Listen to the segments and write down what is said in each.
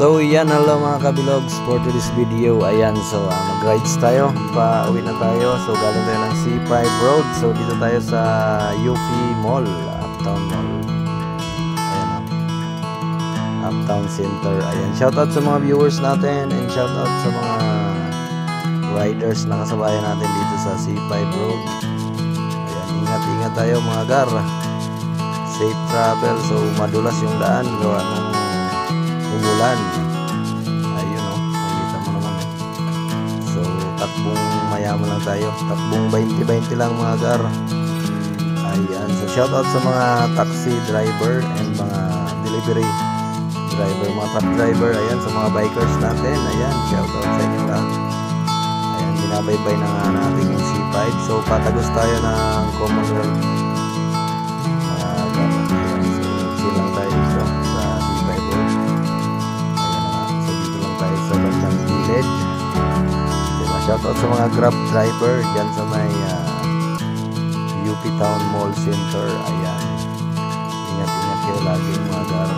So yan, hello mga kabilogs, for today's video, ayan, so mag-rides tayo, pauwi na tayo. So galing tayo ng C5 Road, so dito tayo sa UP Mall, Uptown Mall, ayan, Uptown Center. Ayan, shoutout sa mga viewers natin and shoutout sa mga riders na kasabayan natin dito sa C5 Road. Ayan, ingat-ingat tayo mga gar, safe travel. So madulas yung daan, gawa nung umulan. Ayun o, makikita mo naman. So takbong mayaman lang tayo, takbong 20-20 lang mga gar. Ayan, so shoutout sa mga taxi driver and mga delivery driver, mga truck driver. Ayan, sa mga bikers natin, ayan, shoutout sa inyo lahat. Ayan, binabaybay na nga natin yung C5. So patagos tayo ng Commonwealth mga gar. Ayan, so chill lang tayo dito sa C5 Road. Sa bandang gilid. Diba? Shoutout sa mga Grab driver dyan sa may UP Town Mall Center. Ayan, ingat-ingat kayo lagi mga gar.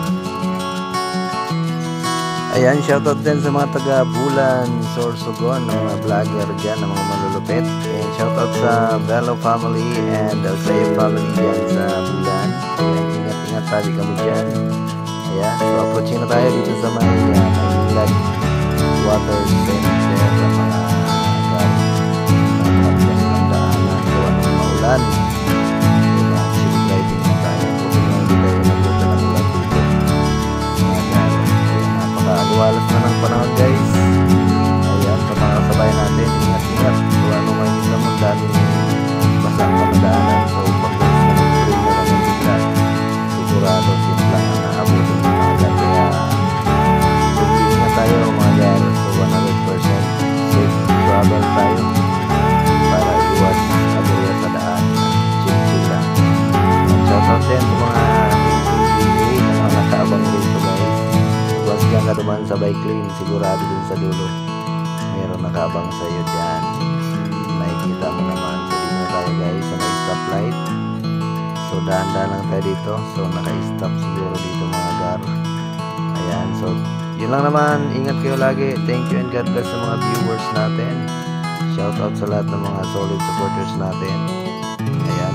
Ayan, shoutout din sa mga taga Bulan, Sorsogon, mga vlogger dyan, mga malulupit. And shoutout sa Bello family and sa iyo family dyan sa Bulan. Ayan, ingat-ingat tayo kami dyan. Ayan, so approaching na tayo dito sa may Maynilad water center sa mga gamit ng daanan gawa ng maulan. Diba? Chill driving na tayo. Kung hindi tayo nabuta ng ulan dito. Ayan, napaka-aliwalas na ng panahon guys. Ayan, sa mga kasabay natin, ingat-ingat. Gawa nung makikita mo daming basang kamadaanan. So pag-gas na ng na lang yung bigla, sigurado simplang ang naabutin ng mga gan. Kaya ingat tayo mga gar. So 100% safe travel tayo para iwas aberya sa daan. Chill lang. Shoutout din sa mga ATV na mga nakaabang dito guys. Huwag kang kaduman sa bike lane, sigurado dun sa dulo mayroon nakaabang sa iyo dyan. Nakikita mo naman. So dito na tayo guys sa may stoplight. So dahan-dahan lang tayo dito. So naka-stop siguro dito mga gar. Ayan, so yun lang naman, ingat kayo lagi. Thank you and God bless sa mga viewers natin. Shoutout sa lahat ng mga solid supporters natin. Ayan,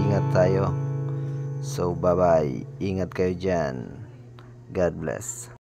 ingat tayo. So bye bye, ingat kayo dyan. God bless.